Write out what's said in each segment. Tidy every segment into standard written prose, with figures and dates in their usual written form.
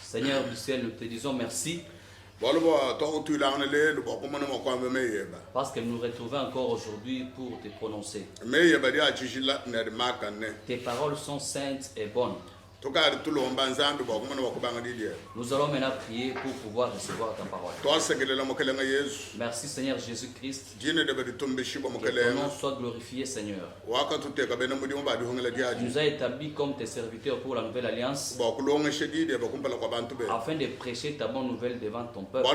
Seigneur du ciel, nous te disons merci parce que nous nous retrouvons encore aujourd'hui pour te prononcer. Tes paroles sont saintes et bonnes. Nous allons maintenant prier pour pouvoir recevoir ta parole. Merci Seigneur Jésus-Christ. Que ton nom soit glorifié Seigneur. Tu nous as établis comme tes serviteurs pour la nouvelle alliance afin de prêcher ta bonne nouvelle devant ton peuple.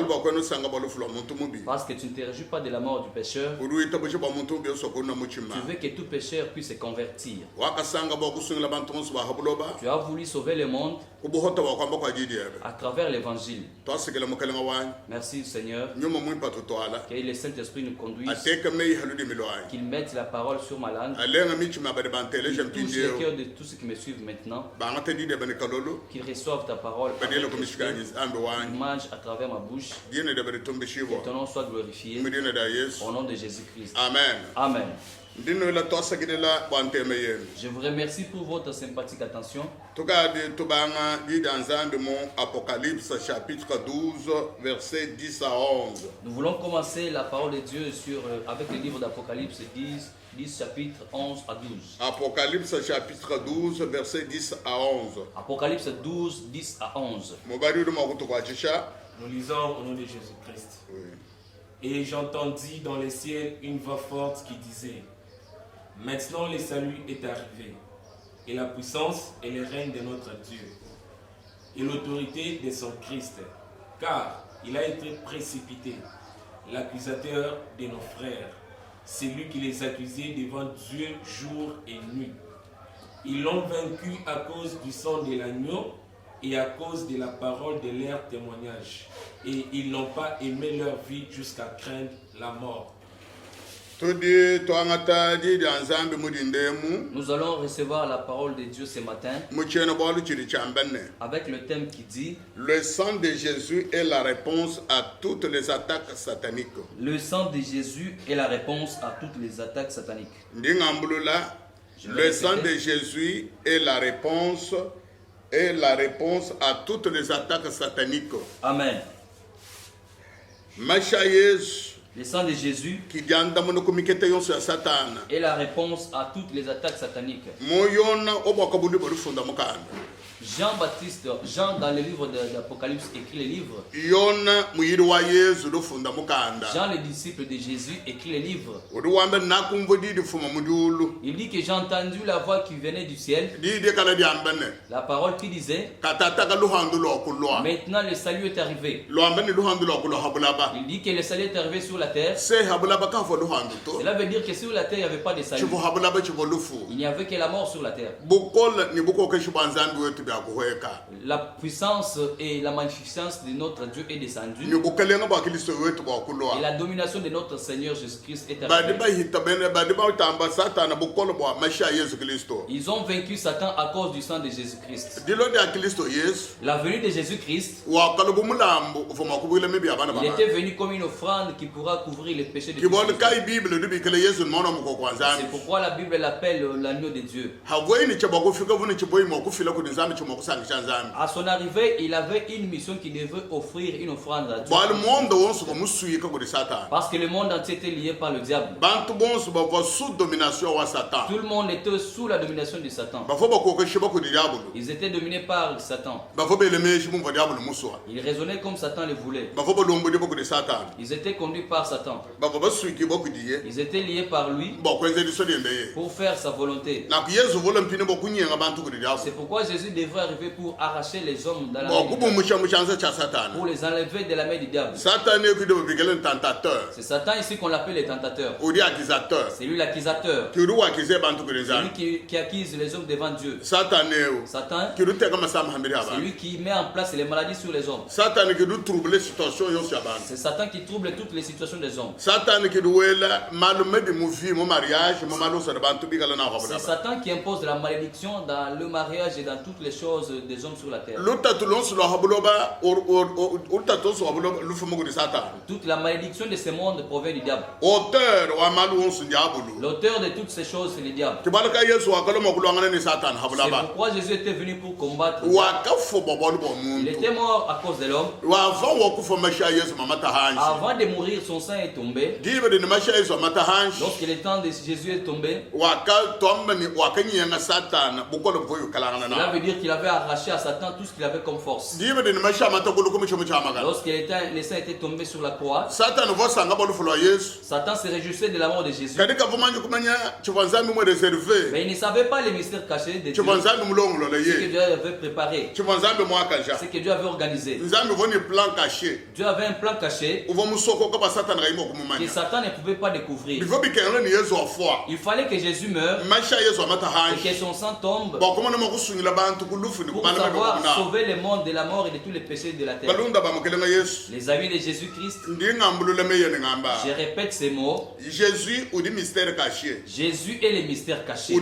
Parce que tu ne te réjouis pas de la mort du pécheur. Tu veux que tout pécheur puisse se convertir. Tu as voulu sauver le monde à travers l'évangile. Merci Seigneur. Que le Saint-Esprit nous conduise. Qu'il mette la parole sur ma langue. Qu'il touche le cœur de tous ceux qui me suivent maintenant. Qu'ils reçoivent ta parole. Qu'ils mangent à travers ma bouche. Que ton nom soit glorifié. Au nom de Jésus-Christ. Amen. Amen. Je vous remercie pour votre sympathique attention. Dans Apocalypse chapitre 12, versets 10 à 11. Nous voulons commencer la parole de Dieu avec le livre d'Apocalypse 10 chapitre 11 à 12. Apocalypse chapitre 12, versets 10 à 11. Apocalypse 12, 10 à 11. Nous lisons au nom de Jésus-Christ. Oui. Et j'entendis dans les cieux une voix forte qui disait: maintenant le salut est arrivé, et la puissance et le règne de notre Dieu, et l'autorité de son Christ, car il a été précipité, l'accusateur de nos frères, celui qui les accusait devant Dieu jour et nuit. Ils l'ont vaincu à cause du sang de l'agneau et à cause de la parole de leur témoignage, et ils n'ont pas aimé leur vie jusqu'à craindre la mort. Nous allons recevoir la parole de Dieu ce matin avec le thème qui dit: le sang de Jésus est la réponse à toutes les attaques sataniques. Le sang de Jésus est la réponse à toutes les attaques sataniques. Le sang de Jésus est la réponse à toutes les attaques sataniques. Amen. Le sang de Jésus est la réponse à toutes les attaques sataniques. Jean dans le livre d'Apocalypse écrit le livre. Jean le disciple de Jésus écrit le livre. Il dit que j'ai entendu la voix qui venait du ciel. La parole qui disait: maintenant le salut est arrivé. Il dit que le salut est arrivé sur la terre. Cela veut dire que sur la terre il n'y avait pas de salut. Il n'y avait que la mort sur la terre. La puissance et la magnificence de notre Dieu est descendue. Et la domination de notre Seigneur Jésus-Christ est arrivée. Ils ont vaincu Satan à cause du sang de Jésus-Christ. La venue de Jésus-Christ, il était venu comme une offrande qui pourra couvrir les péchés de tous. C'est pourquoi la Bible l'appelle l'agneau de Dieu. À son arrivée, il avait une mission qui devait offrir une offrande à Dieu. Parce que le monde entier était lié par le diable. Tout le monde était sous la domination de Satan. Ils étaient dominés par Satan. Ils raisonnaient comme Satan le voulait. Ils étaient conduits par Satan. Ils étaient liés par lui pour faire sa volonté. C'est pourquoi Jésus devrait arriver pour arracher les hommes dans la main du diable, pour les enlever de la main du diable. C'est Satan ici qu'on l'appelle le tentateur. C'est lui l'accusateur. C'est lui qui accuse les hommes devant Dieu. Satan, c'est lui qui met en place les maladies sur les hommes. C'est Satan qui trouble toutes les situations des hommes. C'est Satan qui impose la malédiction dans le mariage et dans toutes les choses des hommes sur la terre. Toute la malédiction de ce monde provient du diable. L'auteur de toutes ces choses, c'est le diable. C'est pourquoi Jésus était venu pour combattre. Il était mort à cause de l'homme. Avant de mourir, son sang est tombé. Lorsque le temps de Jésus est tombé, cela veut dire qu'il avait arraché à Satan tout ce qu'il avait comme force. Lorsque le sang était tombé sur la croix, Satan se réjouissait de la mort de Jésus. Mais il ne savait pas les mystères cachés de Dieu. Ce que Dieu avait préparé. Ce que Dieu avait organisé. Dieu avait un plan caché que Satan ne pouvait pas découvrir. Il fallait que Jésus meure et que son sang tombe pour savoir sauver le monde de la mort et de tous les péchés de la terre. Les amis de Jésus-Christ, je répète ces mots. Jésus est le mystère caché.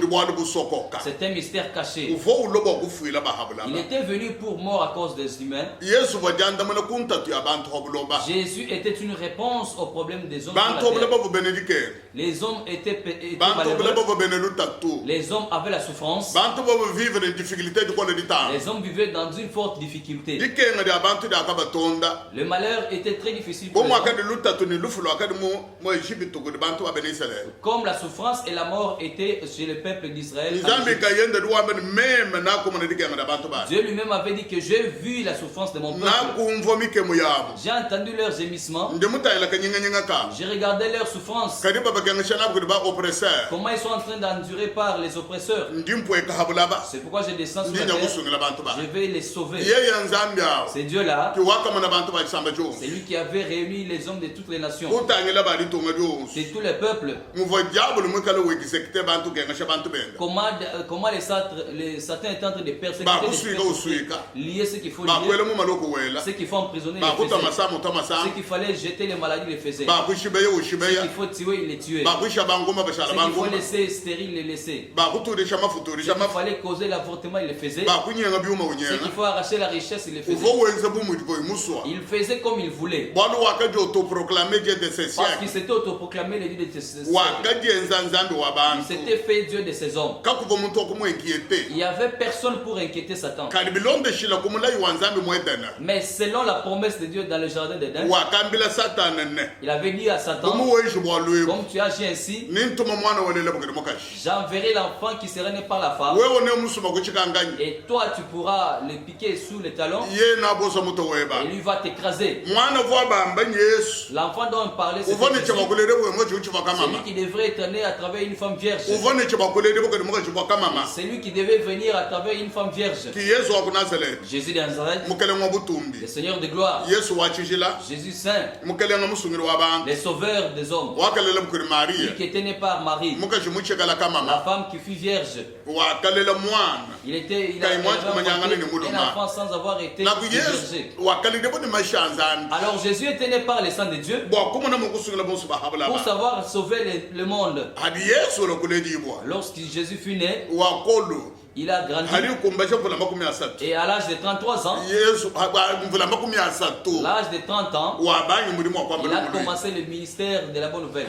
C'est un mystère caché. Il était venu pour mort à cause des humains. Jésus était une réponse au problème des hommes. Les hommes étaient malheureux. Les hommes avaient la souffrance. Les hommes vivaient dans une forte difficulté. Le malheur était très difficile pour eux. Comme la souffrance et la mort étaient chez le peuple d'Israël. Dieu lui-même avait dit que j'ai vu la souffrance de mon peuple. J'ai entendu leurs gémissements. J'ai regardé leur souffrance. Comment ils sont en train d'endurer par les oppresseurs. C'est pourquoi je descends sur la terre. Je vais les sauver. C'est Dieu-là. C'est lui qui avait réuni les hommes de toutes les nations. C'est tous les peuples. Comment les Satan est en train de persécuter, lier ce qu'il faut lier, ce qu'il faut emprisonner, ce qu'il fallait jeter les maladies, les faisaient. Ce qu'il faut tuer, il les tuait. Ce qu'il faut laisser stérile, il les laissait. Ce qu'il fallait causer l'avortement, il les faisait. Ce qu'il faut arracher la richesse, il les faisait. Il faisait comme il voulait. Parce qu'il s'était autoproclamé le Dieu de ses hommes. Il s'était fait Dieu de ses hommes. Il n'y avait personne pour inquiéter Satan. Mais selon la promesse de Dieu dans le jardin d'Éden, il avait dit à Satan, comme tu agis ainsi, j'enverrai l'enfant qui sera né par la femme, et toi tu pourras le piquer sous les talons, et lui va t'écraser. L'enfant dont on parlait, c'est celui qui devrait être né à travers une femme vierge. C'est lui qui devait venir à travers une femme vierge. Jésus de Nazareth, le Seigneur de gloire, Jésus saint, le sauveur des hommes, lui qui était né par Marie, la femme qui fut vierge. Il a un enfant sans avoir été vierge. Alors Jésus était né par le sang de Dieu pour savoir sauver le monde. Lorsque Jésus fut né, il a grandi et à l'âge de 33 ans, l'âge de 30 ans, il a commencé le ministère de la bonne nouvelle.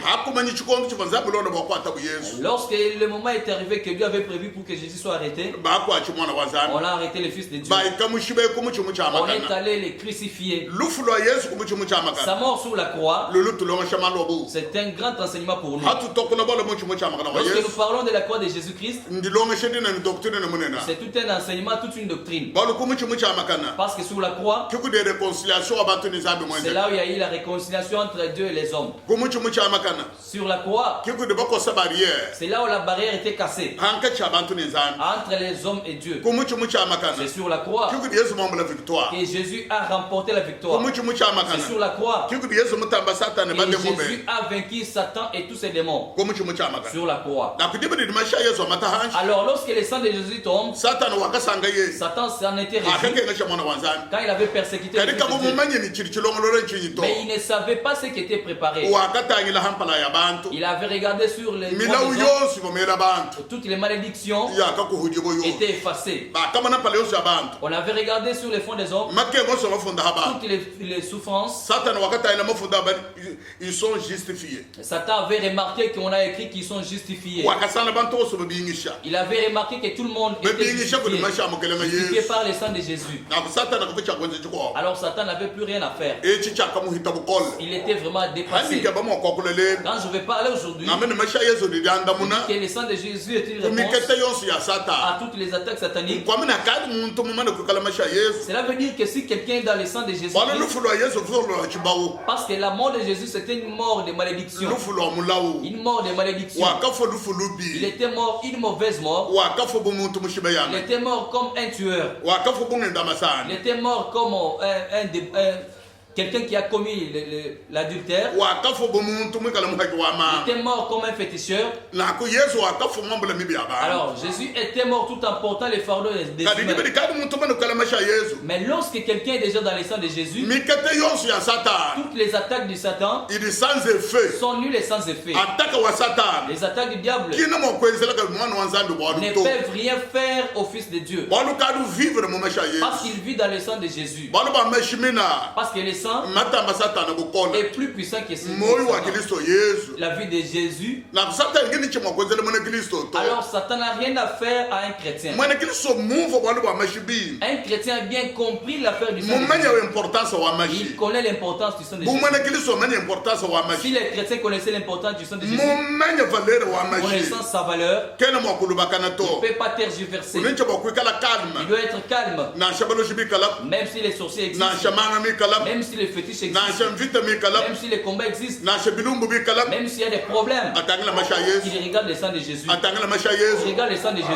Lorsque le moment est arrivé que Dieu avait prévu pour que Jésus soit arrêté, on a arrêté le Fils de Dieu. On est allé le crucifier. Sa mort sur la croix, c'est un grand enseignement pour nous. Lorsque nous parlons de la croix de Jésus-Christ, c'est tout un enseignement, toute une doctrine. Parce que sur la croix, c'est là où il y a eu la réconciliation entre Dieu et les hommes. Sur la croix, c'est là où la barrière était cassée entre les hommes et Dieu. C'est sur la croix que Jésus a remporté la victoire. C'est sur la croix que Jésus a vaincu Satan et tous ses démons. Sur la croix. Alors lorsque le sang de Jésus tombe, Satan s'en était réjoui quand il avait persécuté le Fils de Dieu. Mais il ne savait pas ce qui était préparé. Il avait regardé sur les toutes les malédictions étaient effacées. On avait regardé sur les fonds des hommes toutes les souffrances. Ils sont justifiés. Satan avait remarqué qu'on a écrit qu'ils sont justifiés. Il avait remarqué que tout le monde était justifié par le sang de Jésus. Alors Satan n'avait plus rien à faire. Il était vraiment dépassé. Quand je vais parler aujourd'hui, que le sang de Jésus est une réponse à toutes les attaques sataniques. Cela veut dire que si quelqu'un est dans le sang de Jésus, parce que la mort de Jésus c'était une mort de malédiction. Une mort de malédiction. Il était mort une mauvaise mort. Il était mort comme un tueur. Il était mort comme quelqu'un qui a commis l'adultère. Il était mort comme un féticheur. Alors Jésus était mort tout en portant les fardeaux des humains. Mais lorsque quelqu'un est déjà dans le sang de Jésus, toutes les attaques du Satan sont nulles et sans effet. Les attaques du diable ne peuvent rien faire au Fils de Dieu. Parce qu'il vit dans le sang de Jésus. Parce que le sang est plus puissant que la vie de Jésus. Alors Satan n'a rien à faire à un chrétien. Un chrétien a bien compris l'affaire du sang de Jésus. Il connaît l'importance du sang de Jésus. Si les chrétiens connaissaient l'importance du sang de Jésus, connaissant sa valeur, il ne peut pas tergiverser. Il doit être calme. Même si les sorciers existent, même si les fétiches existent, même si les combats existent, même s'il y a des problèmes, il regarde le sang de Jésus. Il regarde le sang de Jésus.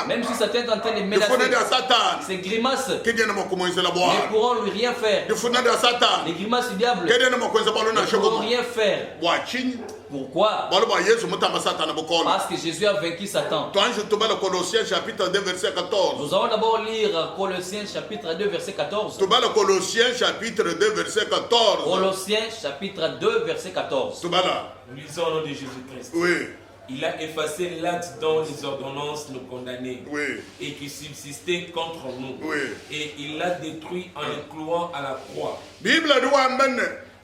Même si Satan est en train de menacer, ces grimaces ne pourront lui rien faire. Les grimaces du diable ne pourront rien faire. Pourquoi? Parce que Jésus a vaincu Satan. Nous allons d'abord lire Colossiens chapitre 2 verset 14. Colossiens chapitre 2 verset 14. Colossiens chapitre 2 verset 14. Nous lisons au nom de Jésus-Christ. Oui. Il a effacé l'acte dont les ordonnances nous condamnaient, oui, et qui subsistait contre nous. Oui. Et il l'a détruit en le clouant à la croix.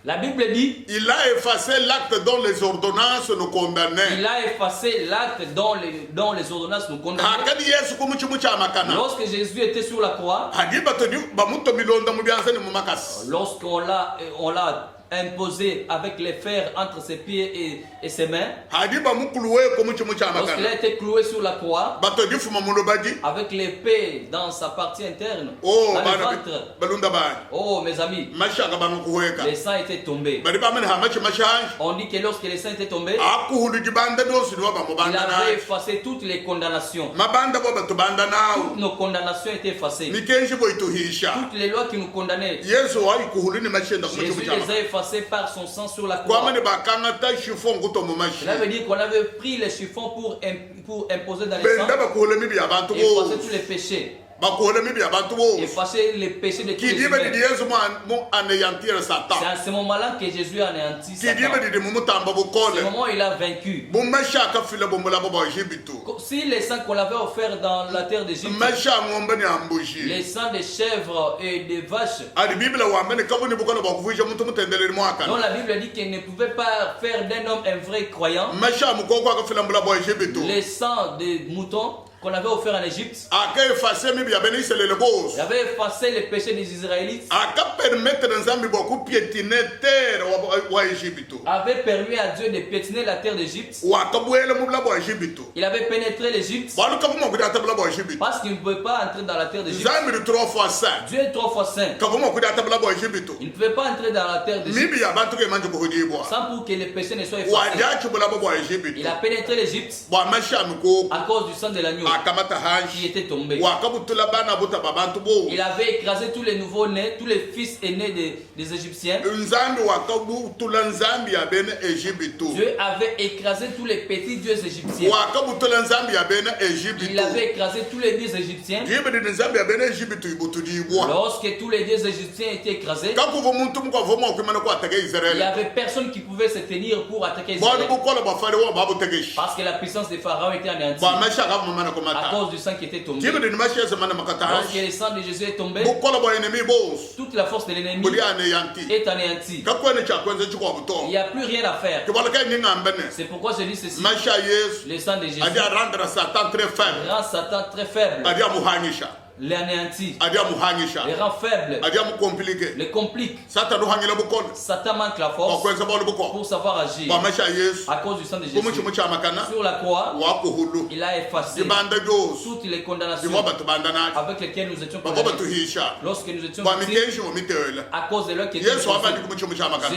La Bible dit, il a effacé l'acte dont les ordonnances nous condamnaient. Il a effacé l'acte dont les ordonnances nous condamnaient. Lorsque Jésus était sur la croix, lorsqu'on l'a imposé avec les fers entre ses pieds et ses mains, lorsqu'il a été cloué sur la croix, avec l'épée dans sa partie interne, dans le ventre. Oh mes amis, les sangs étaient tombés. On dit que lorsque les sangs étaient tombés, il avait effacé toutes les condamnations. Toutes nos condamnations étaient effacées. Toutes les lois qui nous condamnaient, Jésus les a effacées par son sang sur la croix. Cela veut dire qu'on avait pris les chiffons pour imposer dans les sangs et effacer tous les péchés. Effacer les péchés de tous les humains. C'est à ce moment-là que Jésus a anéanti Satan. C'est le moment où il a vaincu. Si les sangs qu'on avait offerts dans la terre d'Égypte, les sangs des chèvres et des vaches, dont la Bible dit qu'il ne pouvait pas faire d'un homme un vrai croyant, les sangs des moutons qu'on avait offert en Égypte, il avait effacé les péchés des Israélites, avait permis à Dieu de piétiner la terre d'Égypte. Il avait pénétré l'Égypte parce qu'il ne pouvait pas entrer dans la terre d'Égypte. Dieu est 3 fois saint. Il ne pouvait pas entrer dans la terre d'Égypte sans pour que les péchés ne soient effacés. Il a pénétré l'Égypte à cause du sang de l'agneau. qui était tombé. Il avait écrasé tous les nouveaux-nés, tous les fils aînés des Égyptiens. Dieu avait écrasé tous les petits dieux égyptiens. Il avait écrasé tous les dieux égyptiens. Lorsque tous les dieux égyptiens étaient écrasés, il n'y avait personne qui pouvait se tenir pour attaquer Israël. Parce que la puissance des pharaons était anéantie à cause du sang qui était tombé. Lorsque le sang de Jésus est tombé, toute la force de l'ennemi est anéantie. Il n'y a plus rien à faire. C'est pourquoi je dis ceci. Le sang de Jésus rend Satan très faible. L'anéantit, les rend faibles, les complique. Satan manque la force pour savoir agir. À cause du sang de Jésus, sur la croix, il a effacé toutes les condamnations avec lesquelles nous étions condamnés. Lorsque nous étions victimes, à cause de l'heure qui était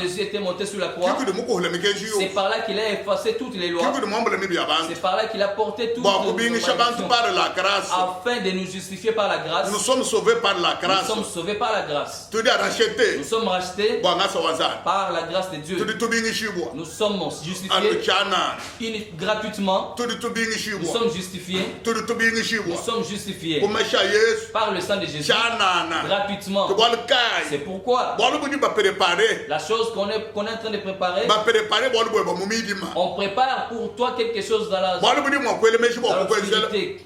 Jésus était monté sur la croix. C'est par là qu'il a effacé toutes les lois. C'est par là qu'il a porté toutes les malédictions afin de nous justifier par la grâce. Nous sommes sauvés par la grâce. Nous sommes sauvés par la grâce. Nous sommes rachetés par la grâce de Dieu. Nous sommes justifiés gratuitement. Nous sommes justifiés. Nous sommes justifiés par le sang de Jésus gratuitement. C'est pourquoi la chose qu'on est en train de préparer, on prépare pour toi quelque chose dans la l'obscurité.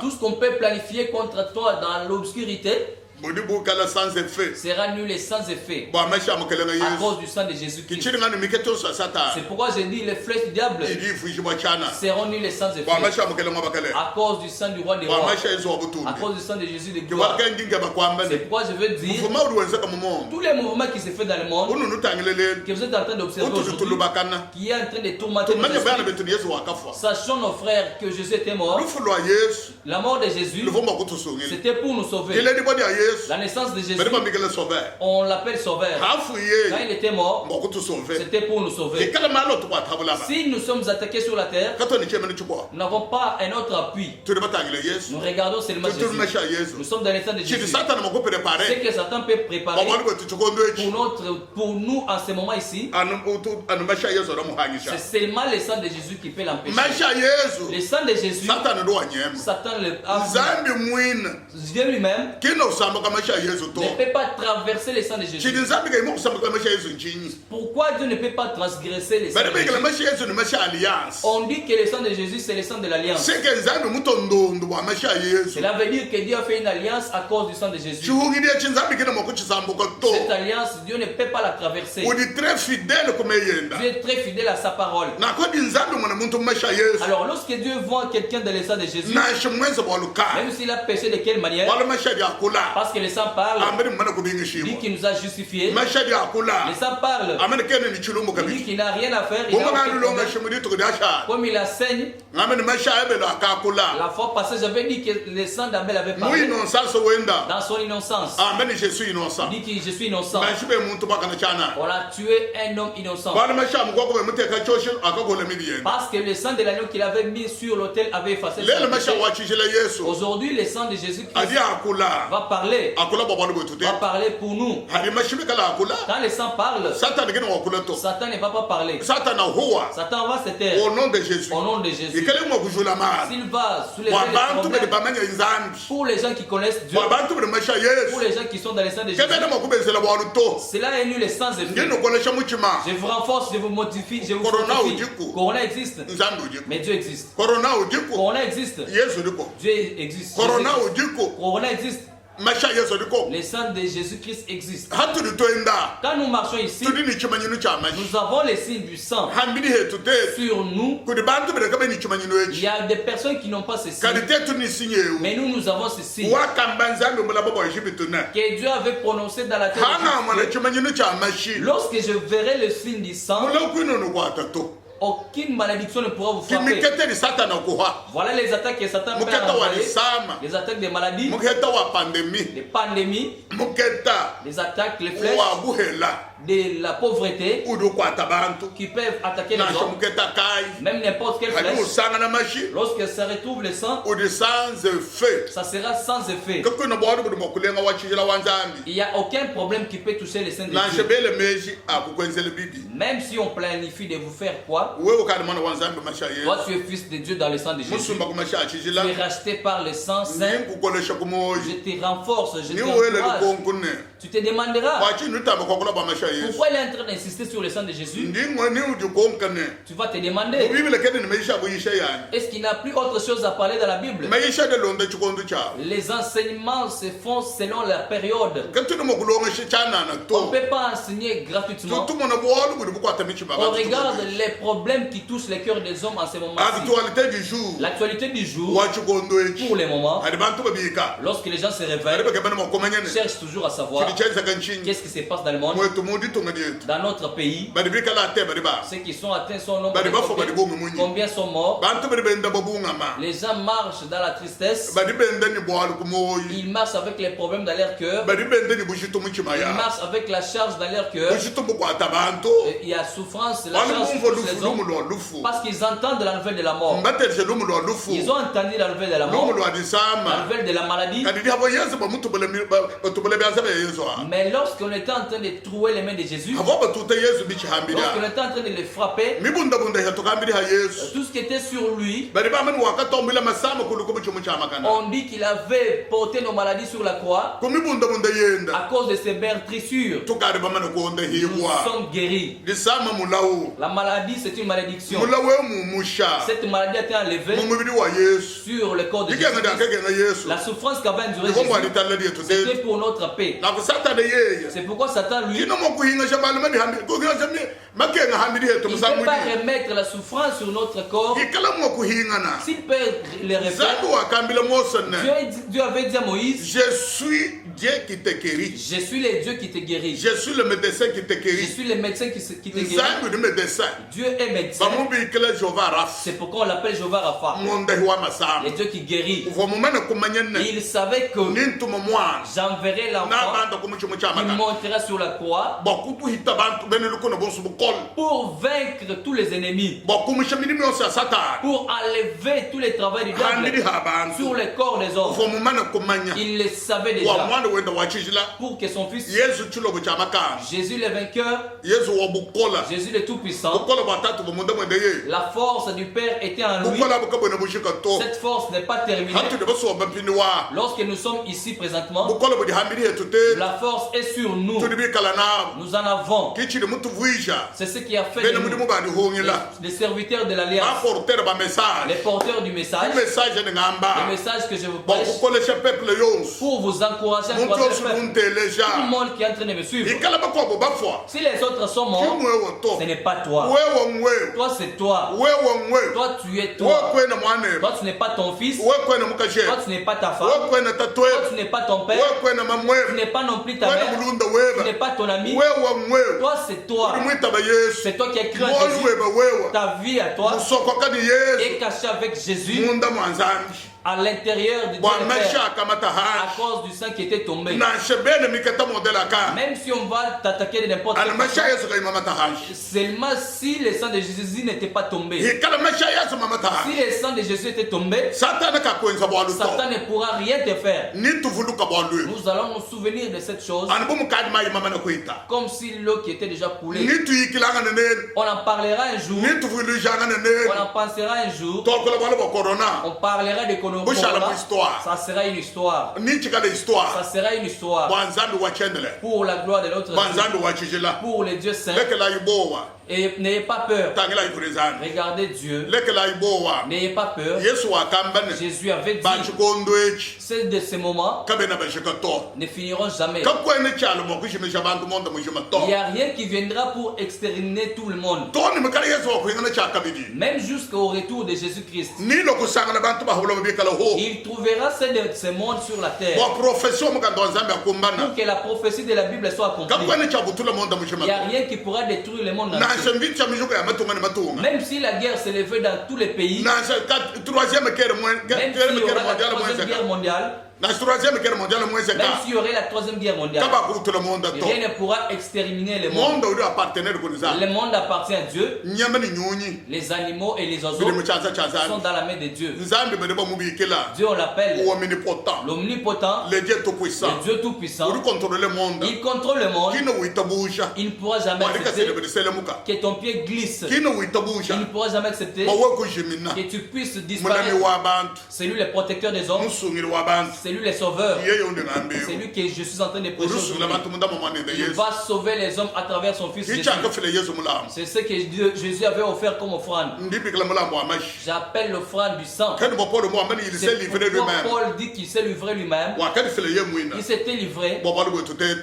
Tout ce qu'on peut planifier contre toi dans l'obscurité sera nul et sans effet à cause du sang de Jésus-Christ. C'est pourquoi j'ai dit les flèches du diable seront nulles et sans effet à cause du sang du roi des rois, à cause du sang de Jésus de gloire. C'est pourquoi je veux dire tous les mouvements qui se font dans le monde que vous êtes en train d'observer aujourd'hui, qui est en train de tourmenter nos esprits. Sachons nos frères que Jésus était mort. La mort de Jésus, c'était pour nous sauver. La naissance de Jésus, on l'appelle sauveur. Quand il était mort, c'était pour nous sauver. Si nous sommes attaqués sur la terre, nous n'avons pas un autre appui. Nous regardons seulement Jésus. Nous sommes dans l'état de Jésus. Ce que Satan peut préparer pour nous en ce moment ici, c'est seulement le sang de Jésus qui peut l'empêcher. Le sang de Jésus, Satan Dieu lui-même ne peut pas traverser le sang de Jésus. Pourquoi Dieu ne peut pas transgresser le sang de Jésus? On dit que le sang de Jésus c'est le sang de l'alliance. Cela veut dire que Dieu a fait une alliance à cause du sang de Jésus. Cette alliance, Dieu ne peut pas la traverser. Dieu est très fidèle à sa parole. Alors lorsque Dieu voit quelqu'un dans le sang de Jésus, même s'il a péché de quelle manière, parce que le sang parle, il dit qu'il nous a justifiés. Le sang parle, il dit qu'il n'a rien à faire. Comme il enseigne, la fois passée j'avais dit que le sang d'Abel avait parlé dans son innocence. Il dit que je suis innocent. On a tué un homme innocent parce que le sang de l'agneau qu'il avait mis sur l'autel avait effacé son péché. Aujourd'hui le sang de Jésus va parler pour nous. Quand le sang parle, Satan ne va pas parler. Satan va se taire. Au nom de Jésus. S'il va soulever les problèmes pour les gens qui connaissent Dieu, pour les gens qui sont dans le sang de Jésus, cela est nul et sans effet. Je vous renforce, je vous modifie, je vous fortifie. Corona existe, mais Dieu existe. Corona existe, Dieu existe. Corona existe. Le sang de Jésus-Christ existe. Quand nous marchons ici, nous avons les signes du sang sur nous. Il y a des personnes qui n'ont pas ces signes, mais nous avons ces signes que Dieu avait prononcé dans la terre. Lorsque je verrai le signe du sang, aucune malédiction ne pourra vous frapper. Voilà les attaques que Satan peut envoyer. Les attaques des maladies, des pandémies, les attaques, les flèches, de la pauvreté qui peuvent attaquer les hommes, même n'importe quelle flèche. Lorsque ça retrouve le sang, ça sera sans effet. Il n'y a aucun problème qui peut toucher les saints de Dieu. Même si on planifie de vous faire quoi, toi tu es fils de Dieu dans le sang de Jésus. Tu es racheté par le sang saint. Je te renforce, je t'encourage. Tu te demanderas pourquoi il est en train d'insister sur le sang de Jésus. Tu vas te demander, est-ce qu'il n'a plus autre chose à parler dans la Bible? Les enseignements se font selon la période. On ne peut pas enseigner gratuitement. On regarde les problèmes qui touchent les cœurs des hommes en ce moment-ci. L'actualité du jour, pour le moment, lorsque les gens se réveillent, cherchent toujours à savoir qu'est-ce qui se passe dans le monde, dans notre pays. Ceux qui sont atteints sont nombreux. Combien sont morts? Les gens marchent dans la tristesse. Ils marchent avec les problèmes dans leur cœur. Ils marchent avec la charge dans leur cœur. Il y a souffrance, la charge sur les hommes, parce qu'ils entendent la nouvelle de la mort. Ils ont entendu la nouvelle de la mort, la nouvelle de la maladie. Mais lorsqu'on était en train de trouver les mains de Jésus, lorsqu'on était en train de les frapper, tout ce qui était sur lui, on dit qu'il avait porté nos maladies sur la croix. À cause de ses meurtrissures, nous sommes guéris. La maladie, c'est une malédiction. Cette maladie a été enlevée sur le corps de Jésus. La souffrance qu'avait endurée Jésus, c'était pour notre paix. C'est pourquoi Satan, lui, il ne peut pas remettre la souffrance sur notre corps. S'il peut les refaire, Dieu avait dit à Moïse, je suis Dieu qui te guérit. Je suis le Dieu qui te guérit. Je suis le médecin qui te guérit. Je suis le médecin qui te guérit. Dieu est médecin. C'est pourquoi on l'appelle Jéhovah Rapha, le Dieu qui guérit. Et il savait que j'enverrai l'enfant qui montera sur la croix pour vaincre tous les ennemis, pour enlever tous les travaux du diable sur le corps des hommes. Il le savait déjà, pour que son fils Jésus le vainqueur, Jésus le tout-puissant, la force du Père était en lui. Cette force n'est pas terminée. Lorsque nous sommes ici présentement, la force est sur nous. Nous en avons. C'est ce qui a fait de nous les serviteurs de l'Alliance, les porteurs du message. Le message que je vous prêche pour vous encourager, tout le monde qui est en train de me suivre. Si les autres sont morts, ce n'est pas toi. Toi, c'est toi. Toi, tu es toi. Toi, tu n'es pas ton fils. Toi, tu n'es pas ta femme. Toi, tu n'es pas ton père. Tu n'es pas non plus ta mère. Tu n'es pas ton ami. Toi, c'est toi. C'est toi qui as cru en Jésus. Ta vie à toi est cachée avec Jésus à l'intérieur de Dieu le Père, à cause du sang qui était tombé. Même si on va t'attaquer de n'importe quelle façon, seulement si le sang de Jésus n'était pas tombé. Si le sang de Jésus était tombé, Satan ne pourra rien te faire. Nous allons nous souvenir de cette chose comme si l'eau qui était déjà coulée. On en parlera un jour. On en pensera un jour. On parlera de Corona. Ça sera une histoire. Ça sera une histoire pour la gloire de notre Dieu, pour les dieux saints. Et n'ayez pas peur. Regardez Dieu. N'ayez pas peur. Jésus avait dit, c'est de ces moments ne finiront jamais. Il n'y a rien qui viendra pour exterminer tout le monde. Même jusqu'au retour de Jésus-Christ. Il trouvera ce monde sur la terre pour que la prophétie de la Bible soit accomplie. Il n'y a rien qui pourra détruire le monde entier. Même si la guerre s'élevait dans tous les pays, même si il y aura la troisième guerre mondiale, Dans la troisième guerre mondiale, même s'il y aurait la troisième guerre mondiale, rien ne pourra exterminer le monde. Le monde appartient à Dieu. Les animaux et les oiseaux sont dans la main de Dieu. Dieu, on l'appelle l'omnipotent, le Dieu tout-puissant. Il contrôle le monde. Il ne pourra jamais accepter que ton pied glisse. Il ne pourra jamais accepter que tu puisses disparaître. C'est lui le protecteur des hommes. C'est lui le sauveur. C'est lui que je suis en train de prêcher aujourd'hui. Il va sauver les hommes à travers son fils Jésus. C'est ce que Jésus avait offert comme offrande. J'appelle l'offrande du sang. C'est pourquoi Paul dit qu'il s'est livré lui-même. Il s'était livré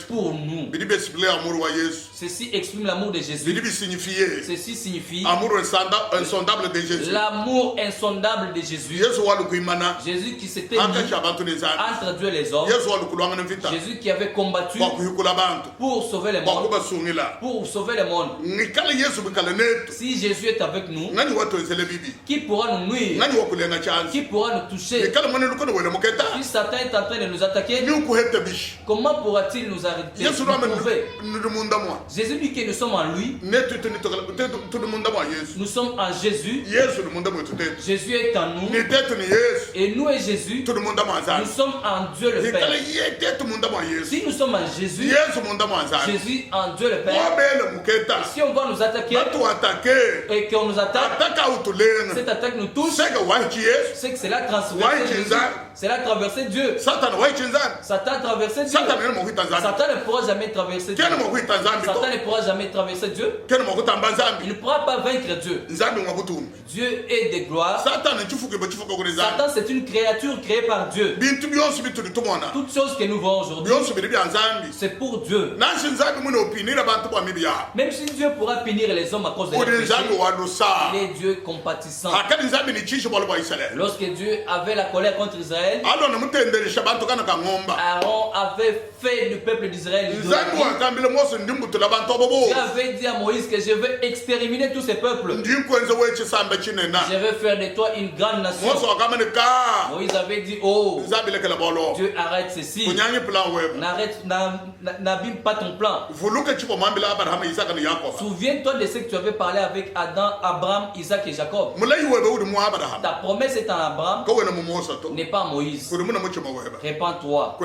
pour nous. Ceci exprime l'amour de Jésus. Ceci signifie l'amour insondable de Jésus. L'amour insondable de Jésus. Jésus qui s'était mis entre Dieu et les hommes. Jésus qui avait combattu pour sauver le monde. Pour sauver le monde. Si Jésus est avec nous, qui pourra nous nuire? Qui pourra nous toucher? Si Satan est en train de nous attaquer, comment pourra-t-il nous arrêter? Jésus dit que nous sommes en lui. Nous sommes en Jésus. Jésus est en nous. Et nous et Jésus, nous sommes en Dieu le Père. Si nous sommes en Jésus, Jésus en Dieu le Père, et si on va nous attaquer et qu'on nous attaque, cette attaque nous touche, c'est que c'est la traversée. C'est la traversée Dieu. Satan a traversé Dieu. Satan ne pourra jamais traverser Dieu. Satan ne pourra jamais traverser Dieu. Il ne pourra pas vaincre Dieu. Dieu est de gloire. Satan c'est une créature créée par Dieu. Toutes choses que nous voyons aujourd'hui, c'est pour Dieu. Même si Dieu pourra punir les hommes à cause de leur péché, il est Dieu compatissant. Lorsque Dieu avait la colère contre Israël, Aaron avait fait le peuple d'Israël. Dieu avait dit à Moïse que je vais exterminer tous ces peuples. Je vais faire de toi une grande nation. Moïse avait dit, oh, Dieu arrête ceci. N'abîme pas ton plan. Souviens-toi de ce que tu avais parlé avec Adam, Abraham, Isaac et Jacob. Ta promesse est en Abraham, n'est pas Moïse. Répands-toi.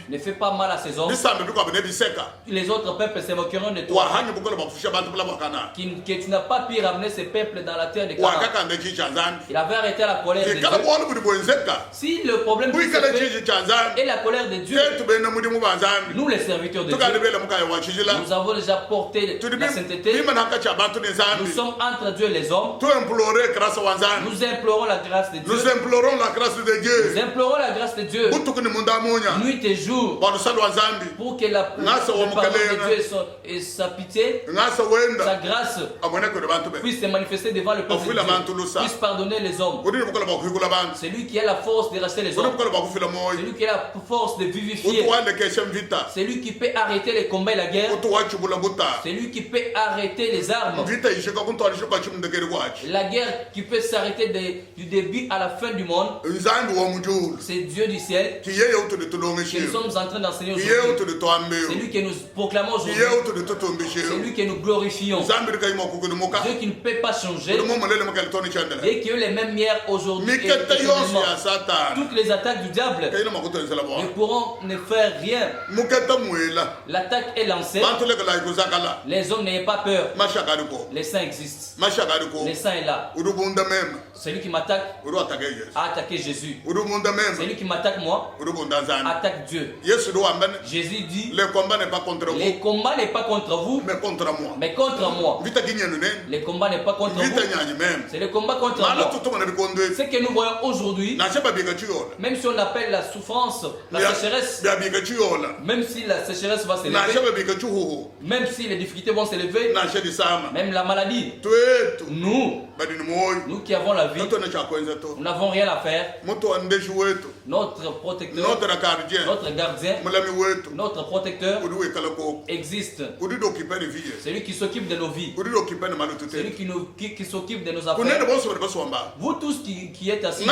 Ne fais pas mal à ces hommes. Les autres peuples se moqueront de toi. Que tu n'as pas pu ramener ces peuples dans la terre de Canaan. Il avait arrêté la colère de Dieu. Si le problème est la colère de Dieu, nous les serviteurs de Dieu, nous avons déjà porté la sainteté. Nous sommes entre Dieu et les hommes. Nous implorons la grâce de Dieu. Nous implorons la grâce de Dieu. Nuit et jour. Pour que la parole de Dieu et sa pitié, sa grâce puisse se manifester devant le peuple de Dieu. Puisse pardonner les hommes. C'est lui qui a la force de racheter les hommes. C'est lui qui a la force de vivifier. C'est lui qui peut arrêter les combats et la guerre. C'est lui qui peut arrêter les armes. La guerre qui peut s'arrêter du début à la fin du monde. C'est Dieu du ciel que nous sommes en train d'enseigner aujourd'hui. C'est lui que nous proclamons aujourd'hui. C'est lui que nous glorifions. Dieu qui ne peut pas changer. Et qui est les mêmes hier, aujourd'hui et éternellement. Toutes les attaques du diable ne pourront ne faire rien. L'attaque est lancée. Les hommes n'ayez pas peur. Les saints existent. Les saints est là. Celui qui m'attaque a attaqué Jésus. Celui qui m'attaque moi attaque Dieu. Jésus dit le combat n'est pas contre vous. Les combats n'est pas contre vous, mais contre moi. Les combats n'est pas contre vous. C'est le combat contre moi. Ce que nous voyons aujourd'hui, même si on appelle la souffrance la sécheresse, même si la sécheresse va s'élever, même si les difficultés vont s'élever, même la maladie, nous qui avons la vie, nous n'avons rien à faire. Notre protecteur, notre gardien, notre protecteur existe. C'est lui qui s'occupe de nos vies. C'est lui qui s'occupe de nos affaires. Vous tous qui êtes assis,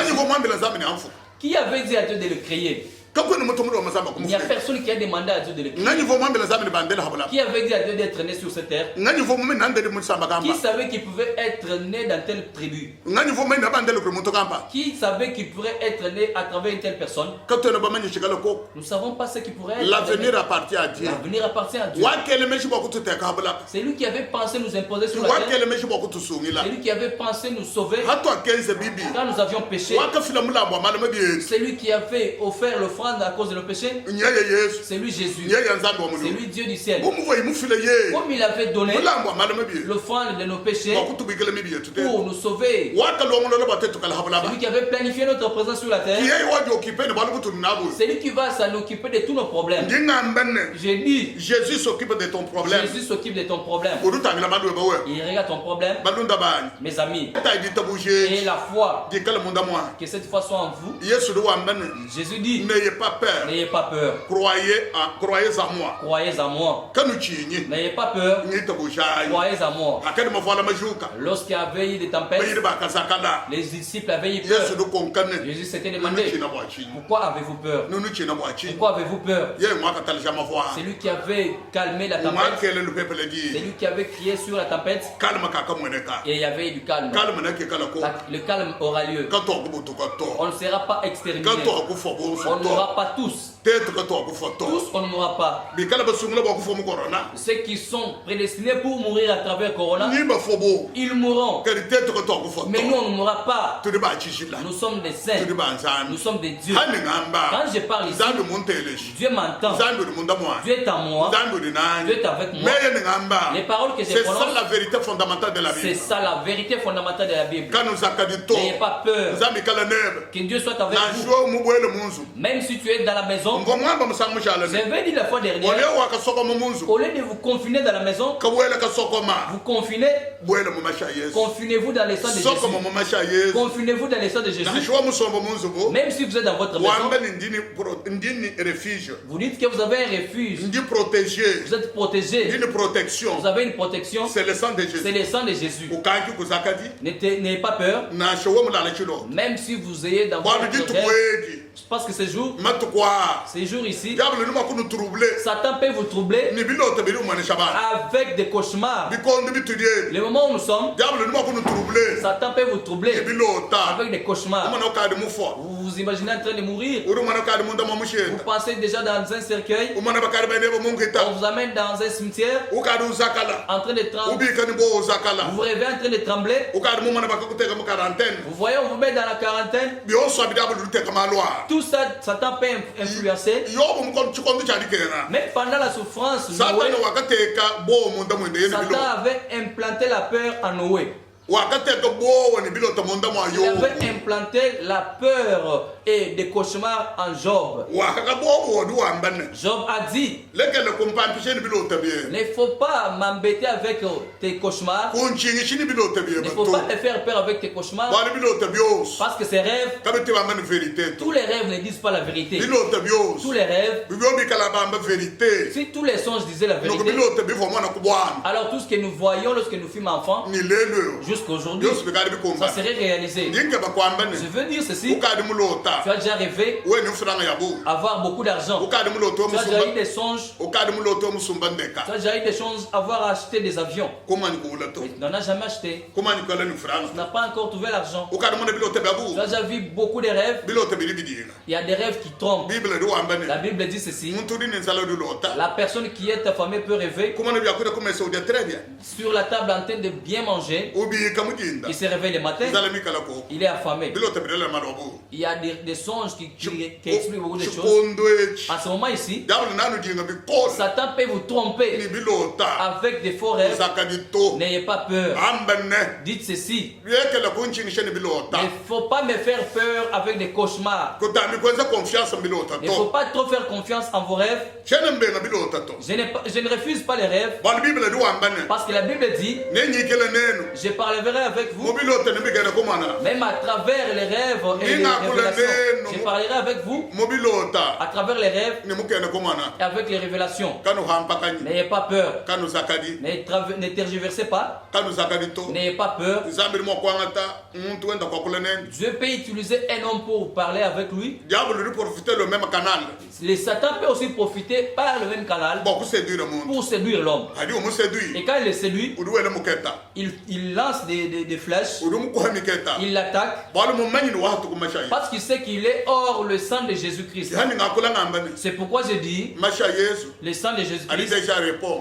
Qui avait dit à Dieu de le créer? Il n'y a personne qui a demandé à Dieu de le créer. Qui avait dit à Dieu d'être né sur cette terre? Qui savait qu'il pouvait être né dans telle tribu? Qui savait qu'il pourrait être né à travers une telle personne? Nous ne savons pas ce qui pourrait être. L'avenir appartient à Dieu. L'avenir appartient à Dieu. C'est lui qui avait pensé nous imposer sur la terre. C'est lui qui avait pensé nous sauver quand nous avions péché. C'est lui qui avait offert l'offrande à cause de nos péchés. C'est lui Jésus. C'est lui Dieu du ciel. Comme il avait donné l'offrande de nos péchés pour nous sauver. C'est lui qui avait planifié notre présence sur la terre. C'est lui qui va s'en occuper de tous nos problèmes. J'ai dit, Jésus s'occupe de ton problème. Jésus s'occupe de ton problème. Il regarde ton problème. Mes amis. Et la foi, que cette foi soit en vous. Jésus dit, n'ayez pas peur. N'ayez pas peur. Croyez en moi. Croyez en moi. N'ayez pas peur. Croyez en moi. Lorsqu'il y avait eu des tempêtes, les disciples avaient eu peur. Jésus s'était demandé, pourquoi avez-vous peur? Pourquoi avez-vous peur? C'est lui qui avait calmé la tempête. C'est lui qui avait crié sur la tempête. Et il y avait eu du calme. Le calme aura lieu. On ne sera pas exterminé. On n'aura pas tous. Tous, on n'aura pas. Ceux qui sont prédestinés pour mourir à travers Corona, ils mourront. Mais nous, on ne mourra pas. Nous sommes des saints. Nous sommes des dieux. Quand je parle ici, Dieu m'entend. Dieu est en moi. Dieu est avec moi. Les paroles que je prononce, c'est ça la vérité fondamentale de la Bible. C'est ça la vérité fondamentale de la Bible. N'ayez pas peur. Que Dieu soit avec vous. Même si tu es dans la maison, je vais dire la fois dernière, au lieu de vous confiner dans la maison, vous confinez. Confinez-vous dans les sang de Jésus. Confinez-vous dans les sang de Jésus. Même si vous êtes dans votre maison, vous dites que vous avez un refuge. Vous êtes protégé. Vous avez une protection. C'est le sang de Jésus. C'est le sang de Jésus. N'ayez pas peur. Même si vous ayez dans votre rêve, parce que ces jours ici, Satan peut vous troubler avec des cauchemars. Le moment où nous sommes, Satan peut vous troubler avec des cauchemars. Vous vous imaginez en train de mourir. Vous pensez déjà dans un cercueil. On vous amène dans un cimetière en train de trembler. Vous vous rêvez en train de trembler. Vous voyez, on vous met dans la quarantaine. Tout ça, Satan peut influencer. Même pendant la souffrance, Satan avait implanté la peur en Noé. Il avait implanté la peur et des cauchemars en Job. Job a dit, il ne faut pas m'embêter avec tes cauchemars. Il ne faut pas te faire peur avec tes cauchemars. Parce que ces rêves, tous les rêves ne disent pas la vérité. Tous les rêves, si tous les songes disaient la vérité, alors tout ce que nous voyons lorsque nous fûmes enfants, jusqu'aujourd'hui, ça serait réalisé. Je veux dire ceci. Tu as déjà rêvé avoir beaucoup d'argent. Tu as déjà eu des songes. Tu as déjà eu des songes avoir acheté des avions. Mais tu n'en as jamais acheté. Tu n'as pas encore trouvé l'argent. Tu as déjà vu beaucoup de rêves. Il y a des rêves qui trompent. La Bible dit ceci. La personne qui est affamée peut rêver sur la table en train de bien manger. Il se réveille le matin, il est affamé. Il y a des songes qui expliquent beaucoup de choses. En ce moment ici, Satan peut vous tromper avec des faux rêves. N'ayez pas peur. Dites ceci. Il ne faut pas me faire peur avec des cauchemars. Il ne faut pas trop faire confiance en vos rêves. Je ne refuse pas les rêves. Parce que la Bible dit, je parlerai avec vous, même à travers les rêves et les révélations. Je parlerai avec vous à travers les rêves et avec les révélations. N'ayez pas peur. Ne tergiversez pas. N'ayez pas peur. Dieu peut utiliser un homme pour parler avec lui. Les Satan peut aussi profiter par le même canal pour séduire l'homme. Et quand il le séduit, il lance des flèches, il l'attaque parce qu'il sait qu'il est hors le sang de Jésus-Christ. C'est pourquoi je dis le sang de Jésus-Christ,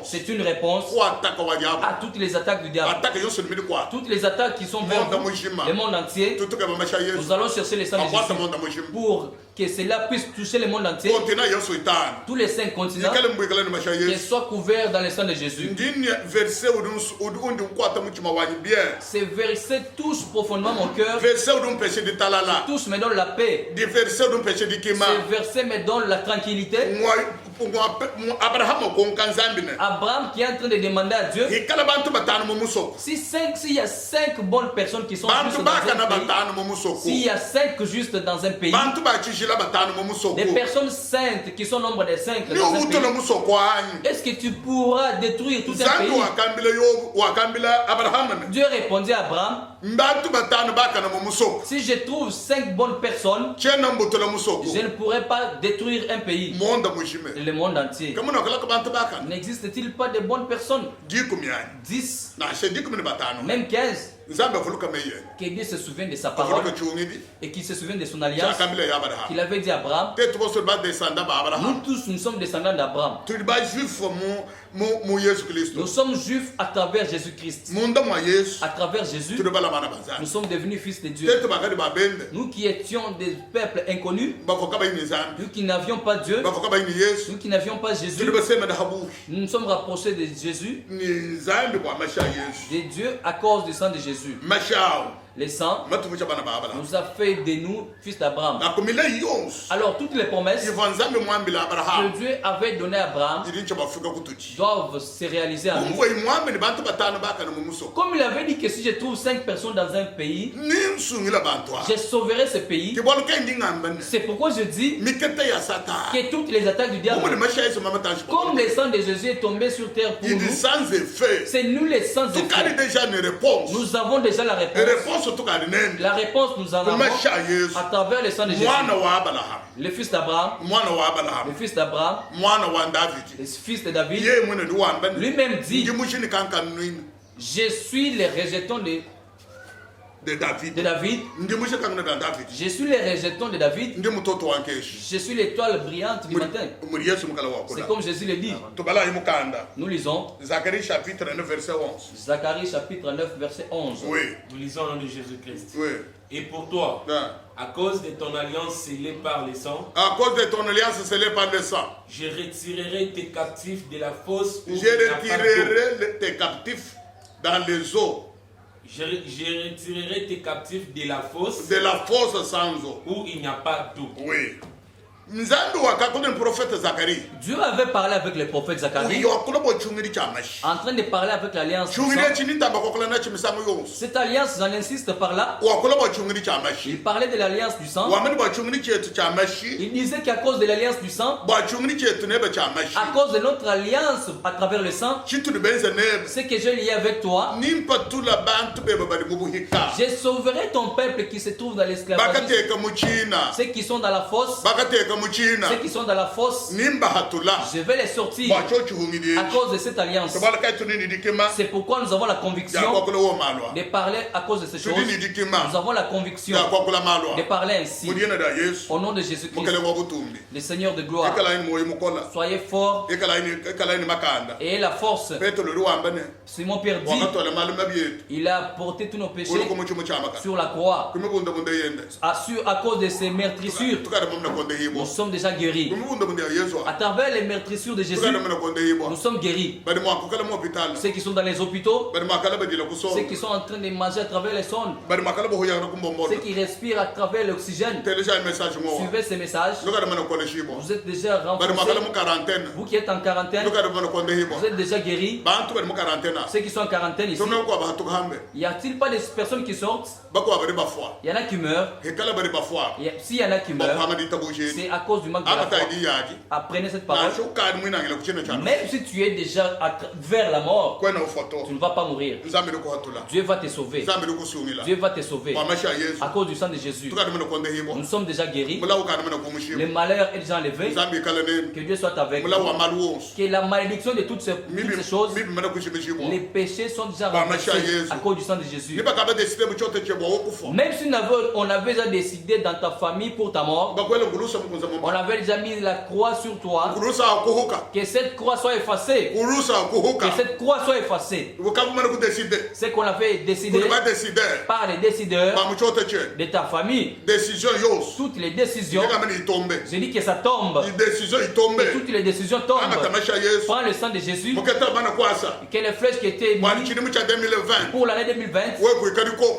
c'est une réponse à toutes les attaques du diable. Toutes les attaques qui sont vers le monde entier, nous allons chercher le sang de Jésus pour que cela puisse toucher le monde entier. Tous les 5 continents qu'ils soient couverts dans le sang de Jésus. Ces versets touchent profondément mon cœur. Tous me donnent la paix. Ces versets me donnent la tranquillité. Abraham qui est en train de demander à Dieu, s'il y a 5 bonnes personnes qui sont justes dans un pays, s'il y a 5 justes dans un pays, des personnes saintes qui sont nombre de 5 dans un pays, est-ce que tu pourras détruire tout un pays? Dieu répondit à Abraham, si je trouve 5 bonnes personnes, je ne pourrai pas détruire un pays. Le monde entier. N'existe-t-il pas de bonnes personnes? 10, même 15. Que Dieu se souvienne de sa parole et qu'il se souvienne de son alliance qu'il avait dit à Abraham. Nous tous, nous sommes descendants d'Abraham. Nous sommes juifs à travers Jésus-Christ. À travers Jésus, nous sommes devenus fils de Dieu. Nous qui étions des peuples inconnus, nous qui n'avions pas Dieu, nous qui n'avions pas Jésus, nous nous sommes rapprochés de Jésus, de Dieu à cause du sang de Jésus. Le sang nous a fait de nous fils d'Abraham. Alors toutes les promesses que Dieu avait données à Abraham doivent se réaliser à nous. Comme il avait dit que si je trouve 5 personnes dans un pays, je sauverai ce pays. C'est pourquoi je dis que toutes les attaques du diable, comme le sang de Jésus est tombé sur terre pour nous, c'est nous les sans effet. Nous avons déjà la réponse. La réponse nous en avons à travers le sang de Jésus. Le fils d'Abraham, le fils d'Abraham, le fils de David, lui-même dit, je suis le rejeton de David. Je suis le rejeton de David. Je suis l'étoile brillante du matin. C'est comme Jésus le dit. Nous lisons Zacharie chapitre 9 verset 11. Zacharie chapitre 9 verset 11. Oui. Nous lisons au nom de Jésus-Christ. Oui. Et pour toi, à cause de ton alliance scellée par le sang, je retirerai tes captifs de la fosse. Je retirerai tes captifs dans les eaux. Je retirerai tes captifs de la fosse. De la fosse sans eau. Où il n'y a pas d'eau. Oui. Dieu avait parlé avec le prophète Zacharie en train de parler avec l'alliance. Cette alliance, j'en insiste par là, il parlait de l'alliance du sang. Il disait qu'à cause de l'alliance du sang, à cause de notre alliance à travers le sang, ce que j'ai lié avec toi, je sauverai ton peuple qui se trouve dans l'esclavage, ceux qui sont dans la fosse. Ceux qui sont dans la fosse, je vais les sortir à cause de cette alliance. C'est pourquoi nous avons la conviction de parler à cause de ces choses. Nous avons la conviction de parler ainsi. Au nom de Jésus-Christ, le Seigneur de gloire, soyez forts et la force. Simon Pierre dit, il a porté tous nos péchés sur la croix à cause de ses meurtrissures. nous sommes déjà guéris. À travers les meurtrissures de Jésus, nous sommes guéris. Ceux qui sont dans les hôpitaux, ceux qui sont en train de manger à travers les sondes, ceux qui respirent à travers l'oxygène, suivez ces messages. Vous êtes déjà renforcés. Vous qui êtes en quarantaine, vous êtes déjà guéris. Ceux qui sont en quarantaine ici, y a-t-il pas des personnes qui sortent? Il y en a qui meurent. S'il y en a qui meurent, c'est à cause du manque de la foi. Apprenez cette parole. Même si tu es déjà vers la mort, tu ne vas pas mourir. Dieu va te sauver. Dieu va te sauver. À cause du sang de Jésus, nous sommes déjà guéris. Le malheur est déjà enlevé. Que Dieu soit avec nous. Que la malédiction de toutes ces choses, les péchés sont déjà renversés à cause du sang de Jésus. Même si on avait déjà décidé dans ta famille pour ta mort, on avait déjà mis la croix sur toi, que cette croix soit effacée. Que cette croix soit effacée. C'est qu'on avait décidé par les décideurs de ta famille. Toutes les décisions, je dis que ça tombe. Que toutes les décisions tombent. Prends le sang de Jésus. Que les flèches qui étaient mises pour l'année 2020,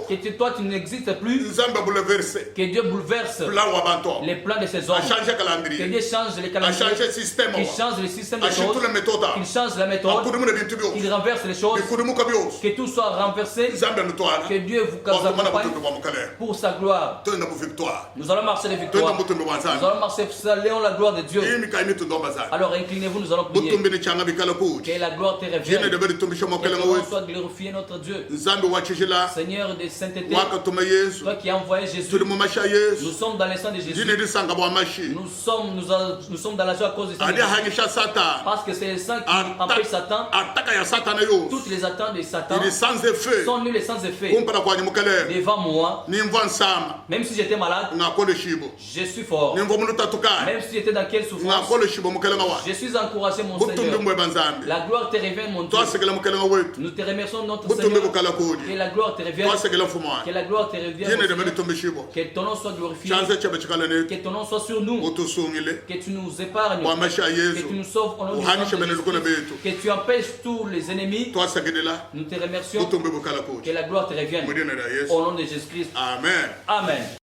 que toi tu n'existes plus. Que Dieu bouleverse les plans de ces hommes. Que Dieu change les calendriers. Qu'il change le système des choses. Qu'il change la méthode. Qu'il renverse les choses. Que tout soit renversé. Que Dieu vous accompagne pour sa gloire. Nous allons marcher les victoires. Nous allons marcher selon la gloire de Dieu. Alors inclinez-vous, nous allons prier. Que la gloire te revienne. Que ton soit glorifié notre Dieu. Seigneur de sainteté, toi qui as envoyé Jésus, nous sommes dans le sang de Jésus. Nous sommes dans la joie à cause du sang de Jésus. Parce que c'est le sang qui empêche Satan. Toutes les attaques de Satan sont nulles et sans effet. Devant moi, même si j'étais malade, je suis fort. Même si j'étais dans quelle souffrance, je suis encouragé, mon Seigneur. La gloire te revient, mon Dieu. Nous te remercions, notre Seigneur. Que la gloire te revienne. Que la gloire te revienne. Que ton nom soit glorifié. Que ton nom soit sur nous. Que tu nous épargnes. Que tu nous sauves au nom de Jésus. Que tu empêches tous les ennemis. Nous te remercions. Que la gloire te revienne. Au nom de Jésus-Christ. Amen. Amen.